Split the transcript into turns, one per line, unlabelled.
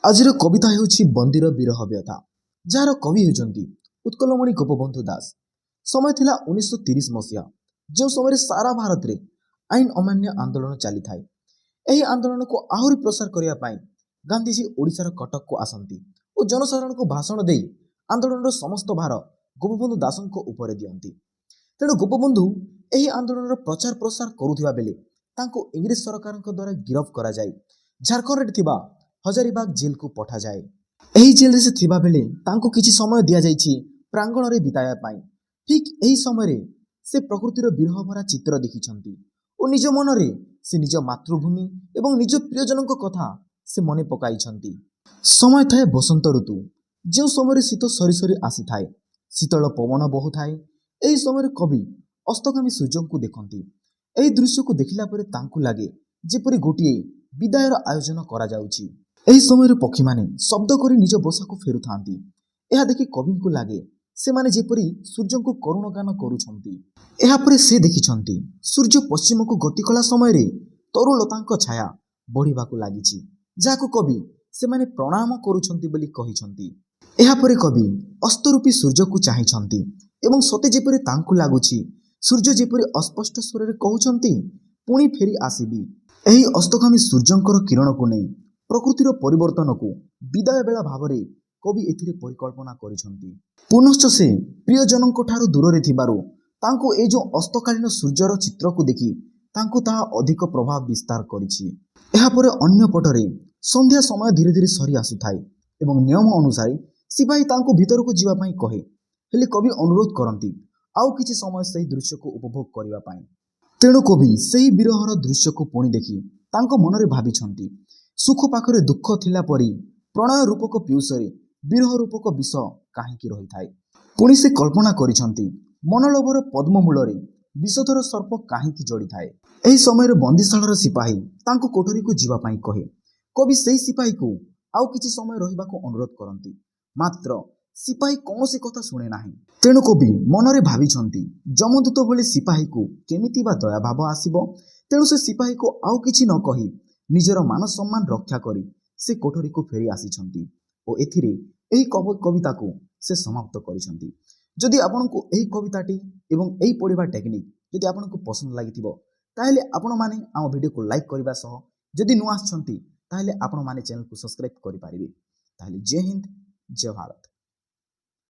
ଆଜିର କବିତା ହେଉଛି ବନ୍ଦୀର ବିରହ ବ୍ୟଥା, ଯାହାର କବି ହେଉଛନ୍ତି ଉତ୍କଳମଣି ଗୋପବନ୍ଧୁ ଦାସ। ସମୟ ଥିଲା 1930 ମସିହା, ଯେଉଁ ସମୟରେ ସାରା ଭାରତରେ ଆଇନ ଅମାନ୍ୟ ଆନ୍ଦୋଳନ ଚାଲିଥାଏ। ଏହି ଆନ୍ଦୋଳନକୁ ଆହୁରି ପ୍ରସାର କରିବା ପାଇଁ ଗାନ୍ଧିଜୀ ଓଡ଼ିଶାର କଟକକୁ ଆସନ୍ତି ଓ ଜନସାଧାରଣଙ୍କୁ ଭାଷଣ ଦେଇ ଆନ୍ଦୋଳନର ସମସ୍ତ ଭାର ଗୋପବନ୍ଧୁ ଦାସଙ୍କ ଉପରେ ଦିଅନ୍ତି। ତେଣୁ ଗୋପବନ୍ଧୁ ଏହି ଆନ୍ଦୋଳନର ପ୍ରଚାର ପ୍ରସାର କରୁଥିବା ବେଳେ ତାଙ୍କୁ ଇଂରେଜ ସରକାରଙ୍କ ଦ୍ୱାରା ଗିରଫ କରାଯାଇ ଝାରଖଣ୍ଡରେ ଥିବା ହଜାରିବାଗ ଜେଲକୁ ପଠାଯାଏ। ଏହି ଜେଲରେ ସେ ଥିବା ବେଳେ ତାଙ୍କୁ କିଛି ସମୟ ଦିଆଯାଇଛି ପ୍ରାଙ୍ଗଣରେ ବିତାଇବା ପାଇଁ। ଠିକ୍ ଏହି ସମୟରେ ସେ ପ୍ରକୃତିର ବିରହ ଭରା ଚିତ୍ର ଦେଖିଛନ୍ତି ଓ ନିଜ ମନରେ ସେ ନିଜ ମାତୃଭୂମି ଏବଂ ନିଜ ପ୍ରିୟଜନଙ୍କ କଥା ସେ ମନେ ପକାଇଛନ୍ତି। ସମୟ ଥାଏ ବସନ୍ତ ଋତୁ, ଯେଉଁ ସମୟରେ ଶୀତ ସରି ସରି ଆସିଥାଏ, ଶୀତଳ ପବନ ବହୁଥାଏ। ଏହି ସମୟରେ କବି ଅସ୍ତଗାମୀ ସୂର୍ଯ୍ୟଙ୍କୁ ଦେଖନ୍ତି। ଏହି ଦୃଶ୍ୟକୁ ଦେଖିଲା ପରେ ତାଙ୍କୁ ଲାଗେ ଯେପରି ଗୋଟିଏ ବିଦାୟର ଆୟୋଜନ କରାଯାଉଛି। ଏହି ସମୟରେ ପକ୍ଷୀମାନେ ଶବ୍ଦ କରି ନିଜ ବସାକୁ ଫେରୁଥାନ୍ତି। ଏହା ଦେଖି କବିଙ୍କୁ ଲାଗେ ସେମାନେ ଯେପରି ସୂର୍ଯ୍ୟଙ୍କୁ କରୁଣ ଗାନ କରୁଛନ୍ତି। ଏହାପରେ ସେ ଦେଖିଛନ୍ତି ସୂର୍ଯ୍ୟ ପଶ୍ଚିମକୁ ଗତି କଲା ସମୟରେ ତରୁଲତାଙ୍କ ଛାୟା ବଢ଼ିବାକୁ ଲାଗିଛି, ଯାହାକୁ କବି ସେମାନେ ପ୍ରଣାମ କରୁଛନ୍ତି ବୋଲି କହିଛନ୍ତି। ଏହାପରେ କବି ଅସ୍ତରୂପୀ ସୂର୍ଯ୍ୟକୁ ଚାହିଁଛନ୍ତି ଏବଂ ସତେ ଯେପରି ତାଙ୍କୁ ଲାଗୁଛି ସୂର୍ଯ୍ୟ ଯେପରି ଅସ୍ପଷ୍ଟ ସ୍ୱରରେ କହୁଛନ୍ତି, ପୁଣି ଫେରି ଆସିବି। ଏହି ଅସ୍ତଗାମୀ ସୂର୍ଯ୍ୟଙ୍କର କିରଣକୁ ନେଇ ପ୍ରକୃତିର ପରିବର୍ତ୍ତନକୁ ବିଦାୟ ବେଳା ଭାବରେ କବି ଏଥିରେ ପରିକଳ୍ପନା କରିଛନ୍ତି। ପୁନଶ୍ଚ ସେ ପ୍ରିୟଜନଙ୍କ ଠାରୁ ଦୂରରେ ଥିବାରୁ ତାଙ୍କୁ ଏ ଯେଉଁ ଅସ୍ତକାଳୀନ ସୂର୍ଯ୍ୟର ଚିତ୍ରକୁ ଦେଖି ତାଙ୍କୁ ତାହା ଅଧିକ ପ୍ରଭାବ ବିସ୍ତାର କରିଛି। ଏହାପରେ ଅନ୍ୟ ପଟରେ ସନ୍ଧ୍ୟା ସମୟ ଧୀରେ ଧୀରେ ସରି ଆସୁଥାଏ ଏବଂ ନିୟମ ଅନୁସାରେ ସିପାହୀ ତାଙ୍କୁ ଭିତରକୁ ଯିବା ପାଇଁ କହେ, ହେଲେ କବି ଅନୁରୋଧ କରନ୍ତି ଆଉ କିଛି ସମୟ ସେହି ଦୃଶ୍ୟକୁ ଉପଭୋଗ କରିବା ପାଇଁ। ତେଣୁ କବି ସେହି ବିରହର ଦୃଶ୍ୟକୁ ପୁଣି ଦେଖି ତାଙ୍କ ମନରେ ଭାବିଛନ୍ତି, ସୁଖ ପାଖରେ ଦୁଃଖ ଥିଲା ପରି ପ୍ରଣୟ ରୂପକ ପିଉସରେ ବିରହ ରୂପକ ବିଷ କାହିଁକି ରହିଥାଏ। ପୁଣି ସେ କଳ୍ପନା କରିଛନ୍ତି ମନଲୋଭର ପଦ୍ମମୂଳରେ ବିଷଧର ସର୍ପ କାହିଁକି ଜଡ଼ିଥାଏ। ଏହି ସମୟରେ ବନ୍ଦୀଶାଳାର ସିପାହୀ ତାଙ୍କୁ କୋଠରୀକୁ ଯିବା ପାଇଁ କହେ। କବି ସେହି ସିପାହୀକୁ ଆଉ କିଛି ସମୟ ରହିବାକୁ ଅନୁରୋଧ କରନ୍ତି, ମାତ୍ର ସିପାହୀ କୌଣସି କଥା ଶୁଣେ ନାହିଁ। ତେଣୁ କବି ମନରେ ଭାବିଛନ୍ତି ଯମଦୂତ ଭଳି ସିପାହୀକୁ କେମିତି ବା ଦୟାଭାବ ଆସିବ। ତେଣୁ ସେ ସିପାହୀକୁ ଆଉ କିଛି ନ କହି ନିଜର ମାନ ସମ୍ମାନ ରକ୍ଷା କରି ସେ କୋଠରୀକୁ ଫେରି ଆସିଛନ୍ତି ଓ ଏଥିରେ ଏହି କବିତାକୁ ସେ ସମାପ୍ତ କରିଛନ୍ତି। ଯଦି ଆପଣଙ୍କୁ ଏହି କବିତାଟି ଏବଂ ଏହି ପଢ଼ିବା ଟେକ୍ନିକ୍ ଯଦି ଆପଣଙ୍କୁ ପସନ୍ଦ ଲାଗିଥିବ, ତାହେଲେ ଆପଣମାନେ ଆମ ଭିଡ଼ିଓକୁ ଲାଇକ୍ କରିବା ସହ ଯଦି ନୂଆ ଆସିଛନ୍ତି ତାହେଲେ ଆପଣମାନେ ଚ୍ୟାନେଲକୁ ସବସ୍କ୍ରାଇବ୍ କରିପାରିବେ। ତାହେଲେ ଜୟ ହିନ୍ଦ, ଜୟ ଭାରତ।